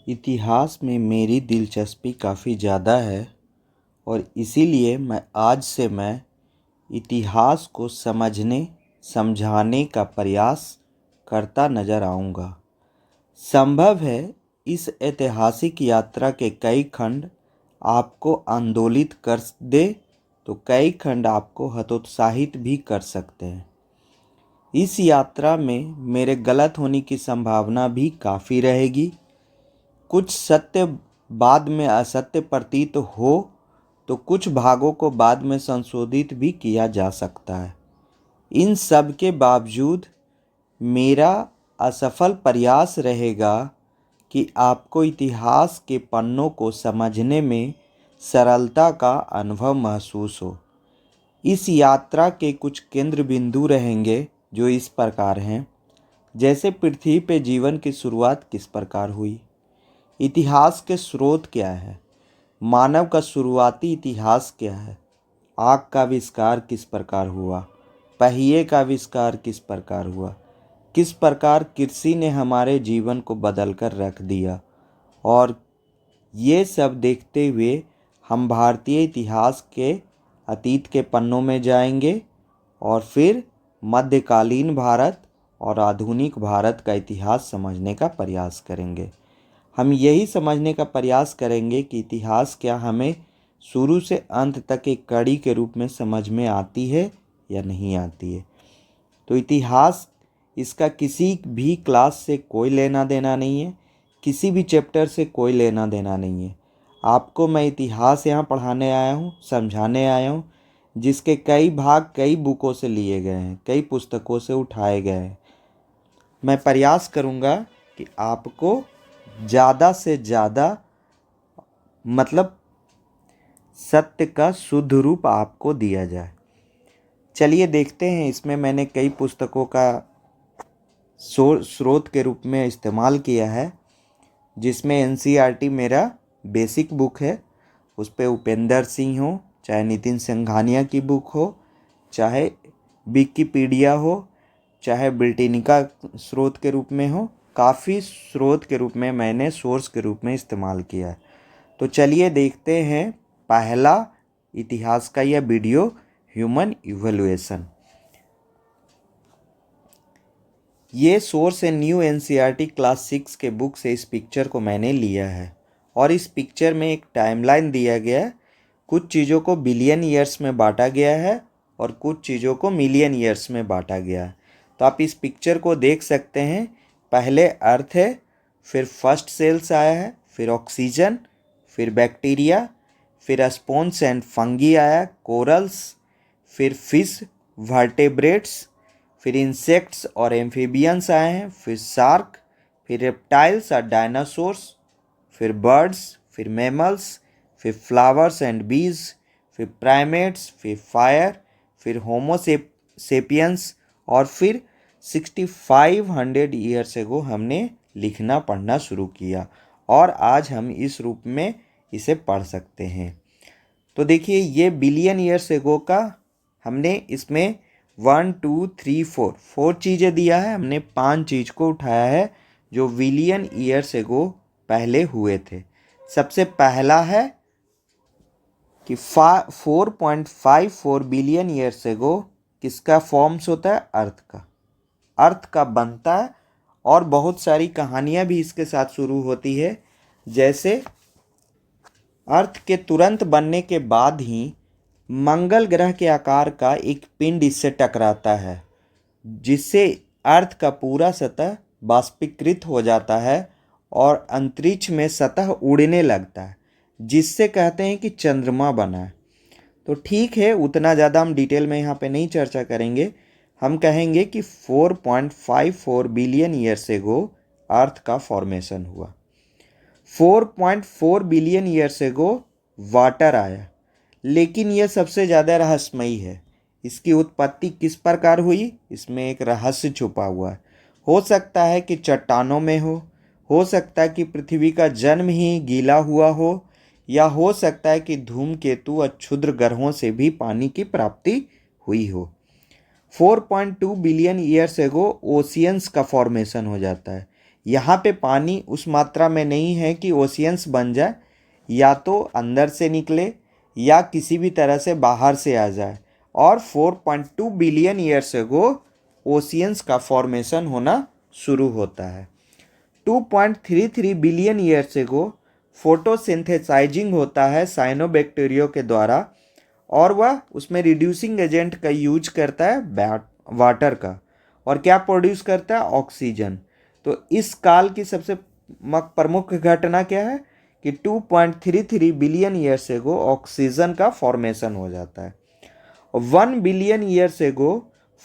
इतिहास में मेरी दिलचस्पी काफ़ी ज़्यादा है और इसीलिए मैं इतिहास को समझने समझाने का प्रयास करता नज़र आऊँगा। संभव है इस ऐतिहासिक यात्रा के कई खंड आपको आंदोलित कर दे तो कई खंड आपको हतोत्साहित भी कर सकते हैं। इस यात्रा में मेरे गलत होने की संभावना भी काफ़ी रहेगी। कुछ सत्य बाद में असत्य प्रतीत हो तो कुछ भागों को बाद में संशोधित भी किया जा सकता है। इन सब के बावजूद मेरा असफल प्रयास रहेगा कि आपको इतिहास के पन्नों को समझने में सरलता का अनुभव महसूस हो। इस यात्रा के कुछ केंद्र बिंदु रहेंगे जो इस प्रकार हैं। जैसे पृथ्वी पे जीवन की शुरुआत किस प्रकार हुई, इतिहास के स्रोत क्या है, मानव का शुरुआती इतिहास क्या है, आग का आविष्कार किस प्रकार हुआ, पहिए का आविष्कार किस प्रकार हुआ, किस प्रकार कृषि ने हमारे जीवन को बदल कर रख दिया। और ये सब देखते हुए हम भारतीय इतिहास के अतीत के पन्नों में जाएंगे और फिर मध्यकालीन भारत और आधुनिक भारत का इतिहास समझने का प्रयास करेंगे। हम यही समझने का प्रयास करेंगे कि इतिहास क्या हमें शुरू से अंत तक एक कड़ी के रूप में समझ में आती है या नहीं आती है। तो इतिहास, इसका किसी भी क्लास से कोई लेना देना नहीं है, किसी भी चैप्टर से कोई लेना देना नहीं है। आपको मैं इतिहास यहाँ पढ़ाने आया हूँ, समझाने आया हूँ, जिसके कई भाग कई बुकों से लिए गए हैं, कई पुस्तकों से उठाए गए हैं। मैं प्रयास करूँगा कि आपको ज़्यादा से ज़्यादा मतलब सत्य का शुद्ध रूप आपको दिया जाए। चलिए देखते हैं, इसमें मैंने कई पुस्तकों का स्रोत के रूप में इस्तेमाल किया है, जिसमें एनसीईआरटी मेरा बेसिक बुक है। उस पर उपेंद्र सिंह हो, चाहे नितिन सिंघानिया की बुक हो, चाहे विकिपीडिया हो, चाहे ब्रिटेनिका स्रोत के रूप में हो, काफ़ी स्रोत के रूप में मैंने सोर्स के रूप में इस्तेमाल किया है। तो चलिए देखते हैं पहला इतिहास का यह वीडियो, ह्यूमन इवोल्यूशन। ये सोर्स है न्यू एनसीईआरटी क्लास 6 के बुक से इस पिक्चर को मैंने लिया है और इस पिक्चर में एक टाइमलाइन दिया गया है। कुछ चीज़ों को बिलियन ईयर्स में बांटा गया है और कुछ चीज़ों को मिलियन ईयर्स में बांटा गया है। तो आप इस पिक्चर को देख सकते हैं। पहले अर्थ है, फिर फर्स्ट सेल्स आया है, फिर ऑक्सीजन, फिर बैक्टीरिया, फिर स्पॉन्ज एंड फंगी आया, कोरल्स, फिर फिश, वर्टेब्रेट्स, फिर इंसेक्ट्स और एम्फीबियंस आए हैं, फिर शार्क, फिर रेप्टाइल्स और डायनासोर्स, फिर बर्ड्स, फिर मैमल्स, फिर फ्लावर्स एंड बीज, फिर प्राइमेट्स, फिर फायर, फिर होमो सेपियंस और फिर 6500 ईयर्स एगो हमने लिखना पढ़ना शुरू किया और आज हम इस रूप में इसे पढ़ सकते हैं। तो देखिए, ये बिलियन ईयर्स एगो का हमने इसमें 1 2 3 4 चीज़ें दिया है। हमने 5 चीज़ को उठाया है जो बिलियन ईयर्स एगो पहले हुए थे। सबसे पहला है कि 4.54 बिलियन ईयर्स एगो किसका फॉर्म्स होता है, अर्थ का बनता है। और बहुत सारी कहानियाँ भी इसके साथ शुरू होती है। जैसे अर्थ के तुरंत बनने के बाद ही मंगल ग्रह के आकार का एक पिंड इससे टकराता है, जिससे अर्थ का पूरा सतह बाष्पीकृत हो जाता है और अंतरिक्ष में सतह उड़ने लगता है, जिससे कहते हैं कि चंद्रमा बना है। तो ठीक है, उतना ज़्यादा हम डिटेल में यहाँ पे नहीं चर्चा करेंगे। हम कहेंगे कि 4.54 बिलियन ईयर्स एगो अर्थ का फॉर्मेशन हुआ। 4.4 बिलियन ईयर्स एगो वाटर आया, लेकिन यह सबसे ज़्यादा रहस्यमयी है। इसकी उत्पत्ति किस प्रकार हुई, इसमें एक रहस्य छुपा हुआ है। हो सकता है कि चट्टानों में हो सकता है कि पृथ्वी का जन्म ही गीला हुआ हो, या हो सकता है कि धूमकेतु और क्षुद्र ग्रहों से भी पानी की प्राप्ति हुई हो। 4.2 बिलियन ईयर्स एगो ओशियंस का फॉर्मेशन हो जाता है। यहाँ पे पानी उस मात्रा में नहीं है कि ओशियंस बन जाए, या तो अंदर से निकले या किसी भी तरह से बाहर से आ जाए। और 4.2 बिलियन ईयर्स एगो ओशियंस का फॉर्मेशन होना शुरू होता है। 2.33 बिलियन ईयर्स एगो फोटोसिंथेसाइजिंग होता है साइनोबैक्टीरिया के द्वारा, और वह उसमें रिड्यूसिंग एजेंट का यूज करता है वाटर का, और क्या प्रोड्यूस करता है, ऑक्सीजन। तो इस काल की सबसे प्रमुख घटना क्या है कि 2.33 बिलियन ईयर्स एगो ऑक्सीजन का फॉर्मेशन हो जाता है। 1 billion years ago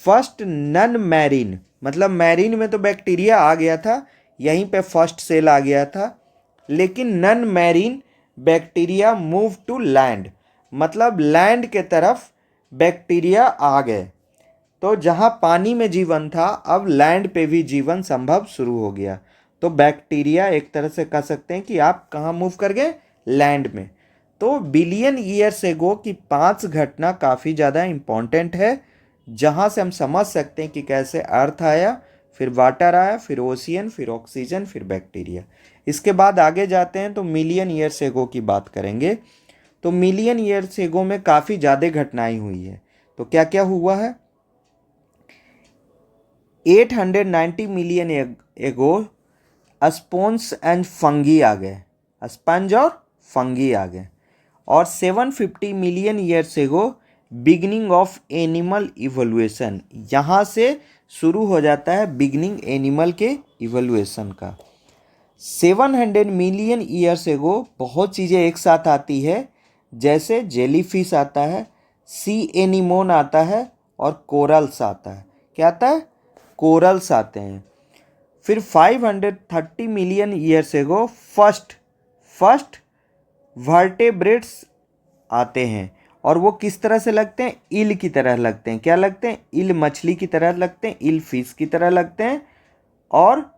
first non marine, मतलब मैरीन में तो बैक्टीरिया आ गया था, यहीं पे फर्स्ट सेल आ गया था, लेकिन non marine bacteria move to land, मतलब लैंड के तरफ बैक्टीरिया आ गए। तो जहाँ पानी में जीवन था, अब लैंड पे भी जीवन संभव शुरू हो गया। तो बैक्टीरिया एक तरह से कह सकते हैं कि आप कहाँ मूव कर गए, लैंड में। तो बिलियन ईयर्स एगो की 5 घटना काफ़ी ज़्यादा इम्पॉर्टेंट है, जहाँ से हम समझ सकते हैं कि कैसे अर्थ आया, फिर वाटर आया, फिर ओशियन, फिर ऑक्सीजन, फिर बैक्टीरिया। इसके बाद आगे जाते हैं तो मिलियन ईयर्स एगो की बात करेंगे। तो मिलियन ईयर्स एगो में काफ़ी ज़्यादा घटनाएं हुई है। तो क्या क्या हुआ है, 890 मिलियन एगो स्पॉन्ज एंड फंगी आ गए, स्पंज और फंगी आ गए। और 750 मिलियन ईयर्स एगो बिगनिंग ऑफ एनिमल इवोल्यूशन, यहाँ से शुरू हो जाता है बिगनिंग एनिमल के इवोल्यूशन का। 700 मिलियन ईयर्स एगो बहुत चीज़ें एक साथ आती है, जैसे जेलीफिश आता है, सी एनीमोन आता है, और कोरल्स आता है। क्या आता है, कोरल्स आते हैं। फिर 530 million years ago first vertebrates आते हैं, और वो किस तरह से लगते हैं, ईल की तरह लगते हैं। क्या लगते हैं, ईल मछली की तरह लगते हैं, ईल फिश की तरह लगते हैं। और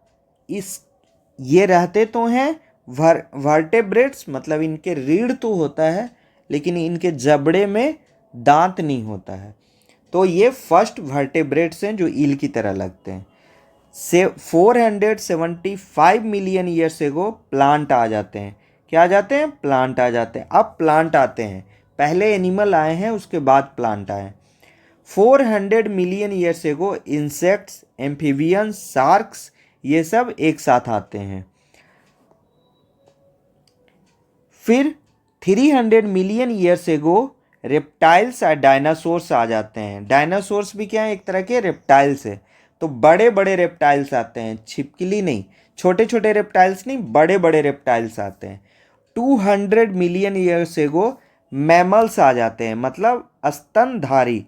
ये रहते तो हैं वर्टेब्रेट्स, मतलब इनके रीढ़ तो होता है, लेकिन इनके जबड़े में दांत नहीं होता है। तो ये फर्स्ट वर्टेब्रेट्स हैं जो ईल की तरह लगते हैं। से 475 मिलियन ईयर्स एगो प्लांट आ जाते हैं। क्या आ जाते हैं, प्लांट आ जाते हैं। अब प्लांट आते हैं, पहले एनिमल आए हैं, उसके बाद प्लांट आए। 400 मिलियन ईयर्स एगो इंसेक्ट्स, एम्फीबियंस, शार्क्स, ये सब एक साथ आते हैं। फिर 300 मिलियन ईयर्स एगो रेप्टाइल्स और डायनासोर्स आ जाते हैं। डायनासोर्स भी क्या है, एक तरह के रेप्टाइल्स है। तो बड़े बड़े रेप्टाइल्स आते हैं, छिपकली नहीं, छोटे छोटे रेप्टाइल्स नहीं, बड़े बड़े रेप्टाइल्स आते हैं। 200 मिलियन ईयर्स एगो मैमल्स आ जाते हैं, मतलब स्तनधारी।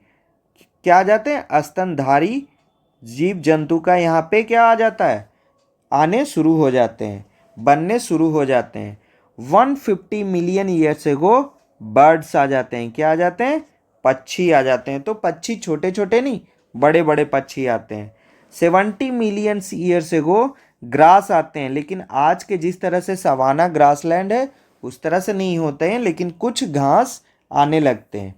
क्या आ जाते हैं, स्तनधारी जीव जंतु का यहाँ पे क्या आ जाता है, आने शुरू हो जाते हैं, बनने शुरू हो जाते हैं। 150 मिलियन ईयर्स एगो बर्ड्स आ जाते हैं। क्या आ जाते हैं, पक्षी आ जाते हैं। तो पक्षी छोटे छोटे नहीं, बड़े बड़े पक्षी आते हैं। 70 मिलियन ईयर्स एगो ग्रास आते हैं, लेकिन आज के जिस तरह से सवाना ग्रासलैंड है उस तरह से नहीं होते हैं, लेकिन कुछ घास आने लगते हैं।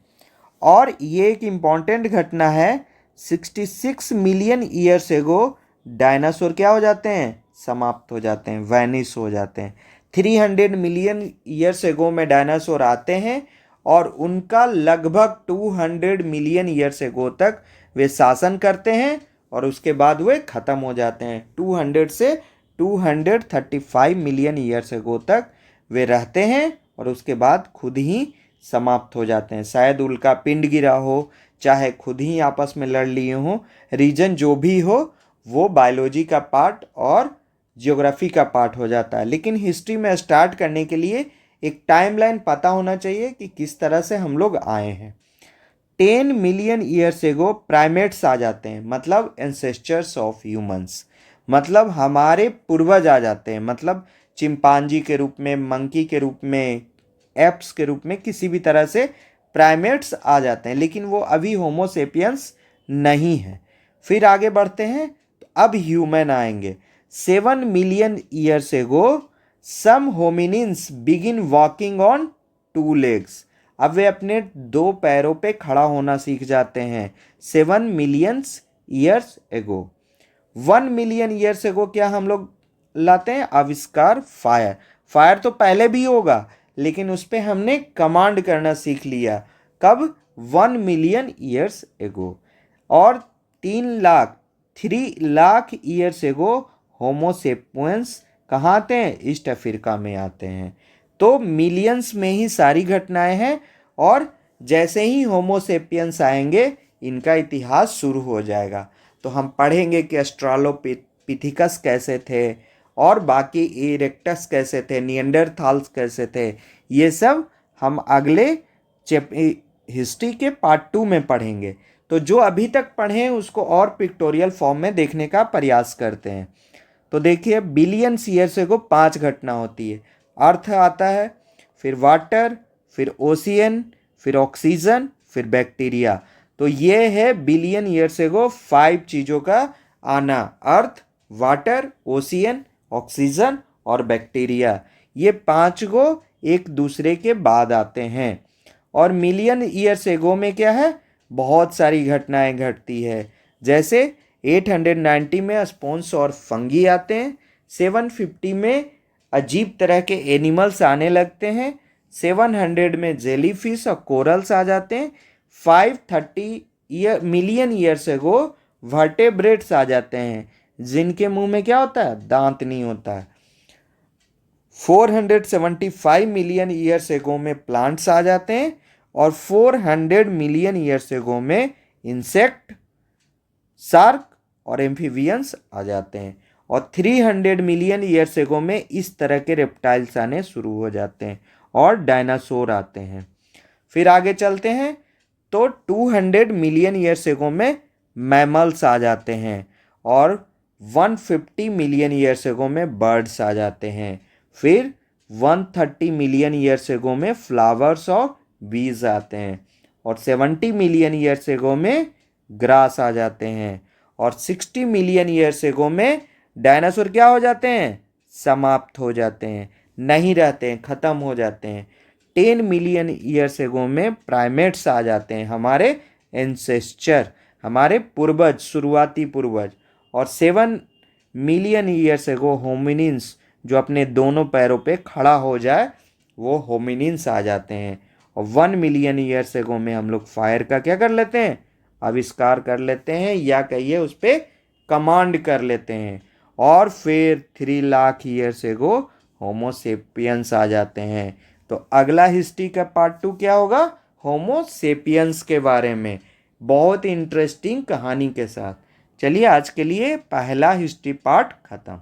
और ये एक इम्पॉर्टेंट घटना है, 66 मिलियन ईयर्स एगो डायनासोर क्या हो जाते हैं, समाप्त हो जाते हैं, वैनिश हो जाते हैं। 300 मिलियन ईयर्स एगो में डायनासोर आते हैं, और उनका लगभग 200 मिलियन ईयर्स एगो तक वे शासन करते हैं, और उसके बाद वे ख़त्म हो जाते हैं। 200 से 235 मिलियन ईयर्स एगो तक वे रहते हैं, और उसके बाद खुद ही समाप्त हो जाते हैं। शायद उल्का पिंड गिरा हो, चाहे खुद ही आपस में लड़ लिए हों, रीजन जो भी हो, वो बायोलॉजी का पार्ट और ज्योग्राफी का पार्ट हो जाता है। लेकिन हिस्ट्री में स्टार्ट करने के लिए एक टाइमलाइन पता होना चाहिए कि किस तरह से हम लोग आए हैं। 10 मिलियन ईयर्स एगो प्राइमेट्स आ जाते हैं, मतलब एंसेस्टर्स ऑफ ह्यूमंस, मतलब हमारे पूर्वज आ जाते हैं, मतलब चिंपांजी के रूप में, मंकी के रूप में, एप्स के रूप में, किसी भी तरह से प्राइमेट्स आ जाते हैं, लेकिन वो अभी होमोसेपियंस नहीं है। फिर आगे बढ़ते हैं तो अब ह्यूमन आएंगे। 7 million years ago some hominins begin walking on 2 legs, अब वे अपने 2 पैरों पे खड़ा होना सीख जाते हैं। 7 मिलियन ईयर्स एगो। 1 मिलियन ईयर्स एगो क्या हम लोग लाते हैं? आविष्कार फायर। फायर तो पहले भी होगा, लेकिन उस पर हमने कमांड करना सीख लिया। कब? 1 मिलियन ईयर्स एगो। और 3 लाख ईयर्स एगो होमोसेपियंस कहाँ आते हैं? ईस्ट अफ्रीका में आते हैं। तो मिलियंस में ही सारी घटनाएं हैं, और जैसे ही होमोसेपियंस आएंगे इनका इतिहास शुरू हो जाएगा। तो हम पढ़ेंगे कि ऑस्ट्रालोपिथिकस कैसे थे, और बाकी इरेक्टस कैसे थे, निएंडरथाल्स कैसे थे। ये सब हम अगले हिस्ट्री के पार्ट 2 में पढ़ेंगे। तो जो अभी तक पढ़े हैं उसको और पिक्टोरियल फॉर्म में देखने का प्रयास करते हैं। तो देखिए, बिलियंस ईयर से को 5 घटना होती है। अर्थ आता है, फिर वाटर, फिर ओशियन, फिर ऑक्सीजन, फिर बैक्टीरिया। तो ये है बिलियन ईयर से को 5 चीज़ों का आना। अर्थ, वाटर, ओशियन, ऑक्सीजन और बैक्टीरिया। ये 5 को एक दूसरे के बाद आते हैं। और मिलियन ईयर्स एगो में क्या है? बहुत सारी घटनाएं घटती है। जैसे 890 में स्पॉन्स और फंगी आते हैं। 750 में अजीब तरह के एनिमल्स आने लगते हैं। 700 में जेलीफिश और कोरल्स आ जाते हैं। 530 मिलियन ईयर्स एगो वर्टेब्रेट्स आ जाते हैं, जिनके मुंह में क्या होता है? दांत नहीं होता है। 475 मिलियन ईयर्स एगो में प्लांट्स आ जाते हैं, और 400 मिलियन ईयर्स एगो में इंसेक्ट, शार्क और एम्फीबियंस आ जाते हैं। और 300 मिलियन ईयर्स एगो में इस तरह के रेप्टाइल्स आने शुरू हो जाते हैं, और डायनासोर आते हैं। फिर आगे चलते हैं तो 200 मिलियन ईयर्स एगो में मैमल्स आ जाते हैं, और 150 मिलियन ईयर्स एगो में बर्ड्स आ जाते हैं। फिर 130 मिलियन ईयर्स एगो में फ्लावर्स और बीज आते हैं, और 70 मिलियन ईयर्स एगो में ग्रास आ जाते हैं, और 60 मिलियन ईयर्स एगो में डायनासोर क्या हो जाते हैं? समाप्त हो जाते हैं, नहीं रहते हैं, ख़त्म हो जाते हैं। 10 मिलियन ईयर्स एगो में प्राइमेट्स आ जाते हैं, हमारे एंसेस्टर, हमारे पूर्वज, शुरुआती पूर्वज। और 7 मिलियन ईयर्स एगो होमिनिन्स, जो अपने दोनों पैरों पे खड़ा हो जाए, वो होमिनिन्स आ जाते हैं। और 1 मिलियन ईयर्स एगो में हम लोग फायर का क्या कर लेते हैं? आविष्कार कर लेते हैं, या कहिए उस पर कमांड कर लेते हैं। और फिर 3 लाख ईयर्स एगो होमोसेपियंस आ जाते हैं। तो अगला हिस्ट्री का पार्ट 2 क्या होगा? होमोसेपियंस के बारे में, बहुत इंटरेस्टिंग कहानी के साथ। चलिए, आज के लिए पहला हिस्ट्री पार्ट खत्म।